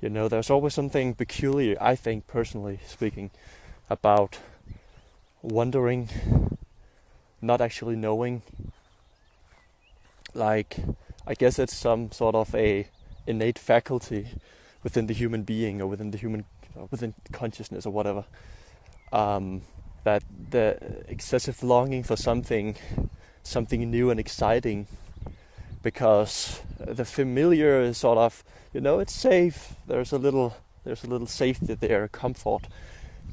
There's always something peculiar, I think, personally speaking, about wondering, not actually knowing. Like, I guess it's some sort of a innate faculty within the human being, or within consciousness, or whatever. That the excessive longing for something new and exciting, because the familiar is sort of, it's safe. There's a little safety there, comfort.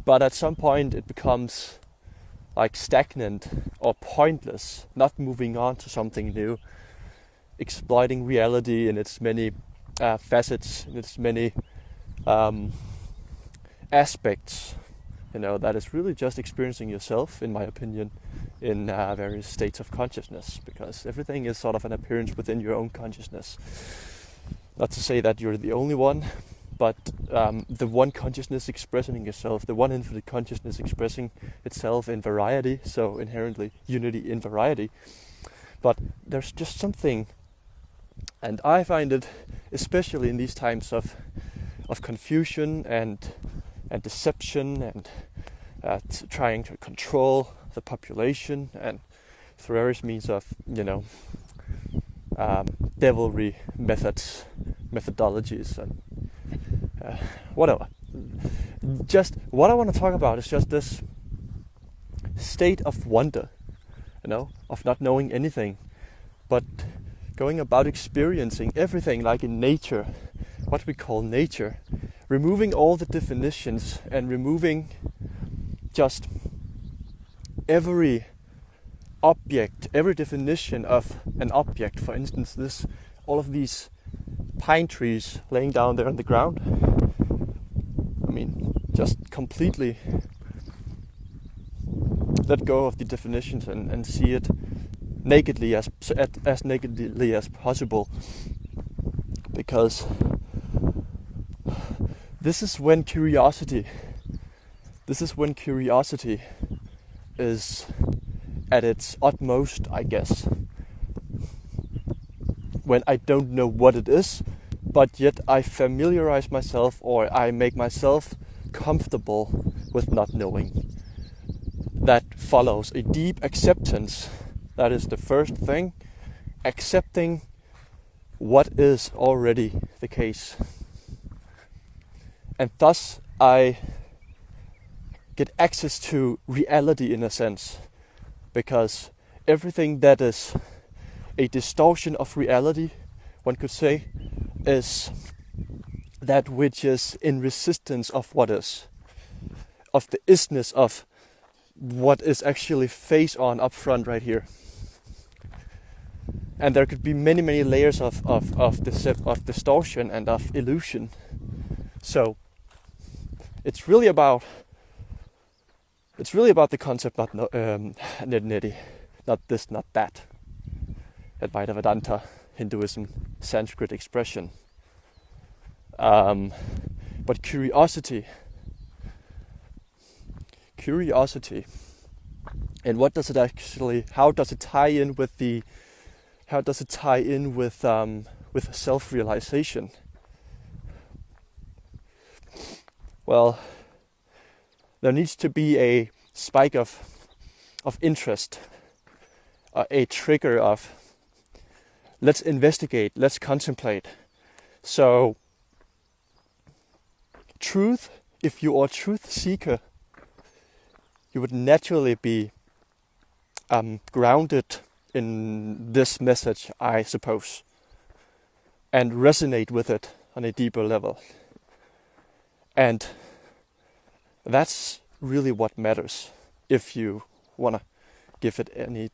But at some point it becomes like stagnant or pointless, not moving on to something new, exploiting reality in its many facets, in its many aspects. That is really just experiencing yourself, in my opinion, in various states of consciousness, because everything is sort of an appearance within your own consciousness. Not to say that you're the only one, but the one consciousness expressing yourself, the one infinite consciousness expressing itself in variety, so inherently unity in variety. But there's just something, and I find it, especially in these times of confusion and deception and trying to control the population, and through various means of devilry methodologies and whatever. Just what I want to talk about is just this state of wonder, of not knowing anything, but going about experiencing everything like in nature, what we call nature, removing all the definitions and removing just every object, every definition of an object. For instance, all of these pine trees laying down there on the ground. Just completely let go of the definitions and see it nakedly, as nakedly as possible, because this is when curiosity is at its utmost, I guess. When I don't know what it is, but yet I familiarize myself, or I make myself comfortable with not knowing. That follows a deep acceptance. That is the first thing. Accepting what is already the case. And thus I get access to reality in a sense, because everything that is a distortion of reality, one could say, is that which is in resistance of what is, of the isness of what is actually face on up front right here. And there could be many, many layers of distortion and of illusion. So it's really about the concept, not nitty, not this, not that. Advaita Vedanta, Hinduism, Sanskrit expression. But curiosity, and what does it actually? How does it tie in with self-realization? Well, there needs to be a spike of interest, a trigger of let's investigate, let's contemplate. So, truth, if you are a truth seeker, you would naturally be grounded in this message, I suppose, and resonate with it on a deeper level. And that's really what matters, if you want to give it any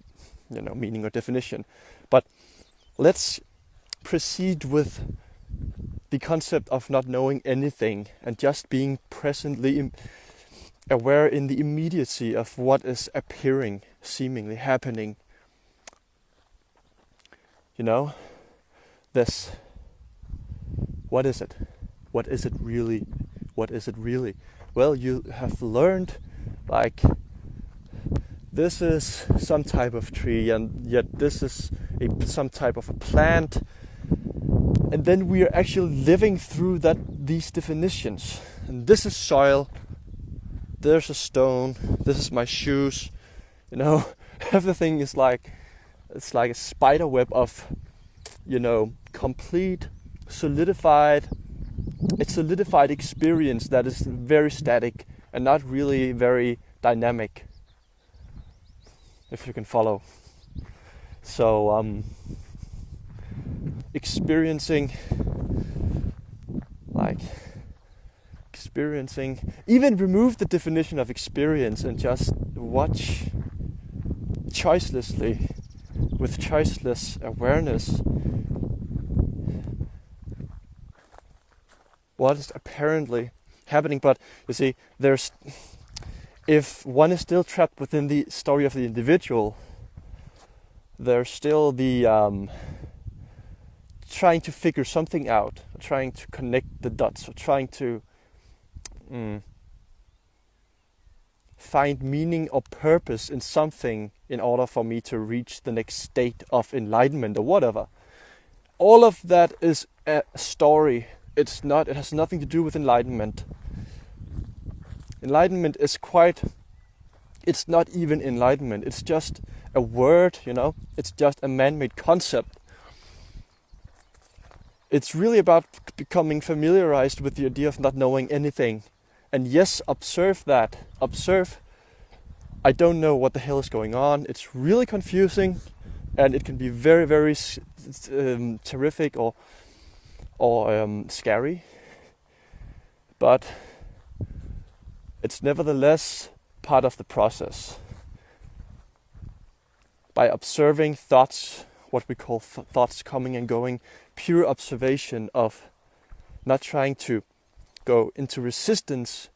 meaning or definition. But let's proceed with the concept of not knowing anything and just being presently aware in the immediacy of what is appearing, seemingly happening. This. What is it? What is it really? What is it really? Well, you have learned, this is some type of tree, and yet this is some type of a plant. And then we are actually living through these definitions. And this is soil, there's a stone, this is my shoes. You know, everything is like, it's like a spider web of, you know, complete solidified experience that is very static and not really very dynamic, if you can follow. So experiencing, even remove the definition of experience and just watch choicelessly, with choiceless awareness, what is apparently happening. But you see, if one is still trapped within the story of the individual, there's still the trying to figure something out, trying to connect the dots, or trying to find meaning or purpose in something in order for me to reach the next state of enlightenment or whatever. All of that is a story. It has nothing to do with enlightenment. Enlightenment is it's not even enlightenment. It's just a word, you know. It's just a man-made concept. It's really about becoming familiarized with the idea of not knowing anything. And yes, observe that. Observe, I don't know what the hell is going on. It's really confusing, and it can be very, very terrific or scary. But it's nevertheless part of the process. By observing thoughts, what we call thoughts coming and going, pure observation of not trying to go into resistance,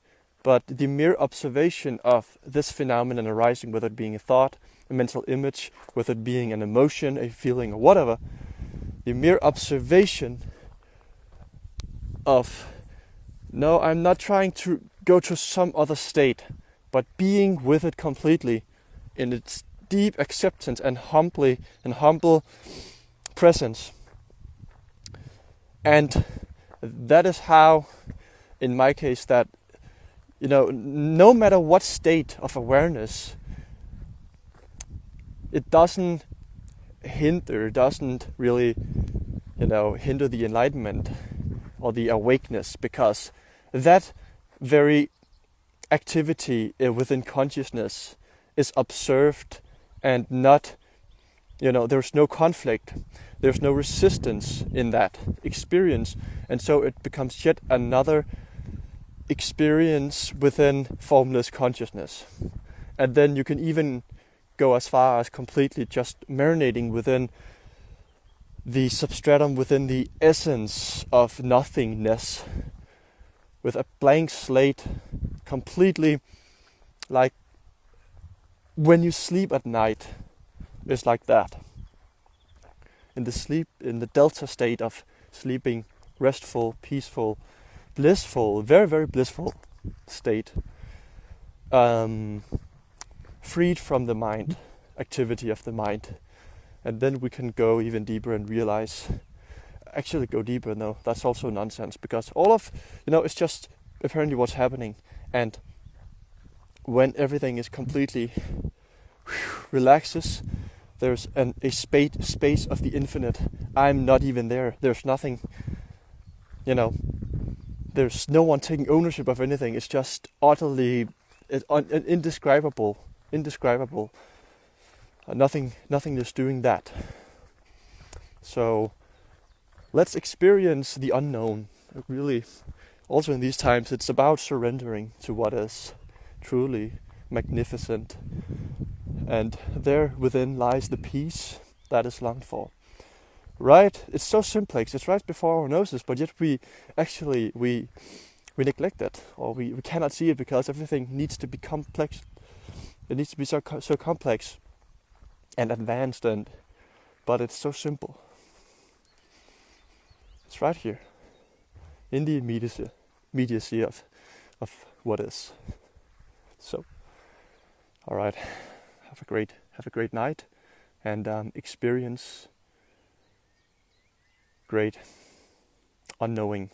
but the mere observation of this phenomenon arising, whether it being a thought, a mental image, whether it being an emotion, a feeling, or whatever, the mere observation of, no, I'm not trying to go to some other state, but being with it completely in its deep acceptance and humble presence. And that is how, in my case, that, you know, no matter what state of awareness, it doesn't really, you know, hinder the enlightenment or the awakeness, because that very activity within consciousness is observed and not, you know, there's no conflict, there's no resistance in that experience, and so it becomes yet another experience within formless consciousness. And then you can even go as far as completely just marinating within the substratum, within the essence of nothingness, with a blank slate, completely, like when you sleep at night, it's like that. In the delta state of sleeping, restful, peaceful, blissful, very, very blissful state, freed from the mind, activity of the mind. And then we can go even deeper and realize, actually go deeper, no, that's also nonsense, because all of, you know, it's just apparently what's happening. And when everything is completely relaxes, there's a space of the infinite. I'm not even there. There's nothing, you know, there's no one taking ownership of anything. It's just utterly indescribable. Nothing is doing that. So let's experience the unknown. Really, also in these times, it's about surrendering to what is truly magnificent. And there within lies the peace that is longed for. Right? It's so simplex. It's right before our noses, but yet we neglect it, or we cannot see it, because everything needs to be complex. It needs to be so complex and advanced, but it's so simple. It's right here, in the immediacy of what is. So, all right. Have a great night, and experience great unknowing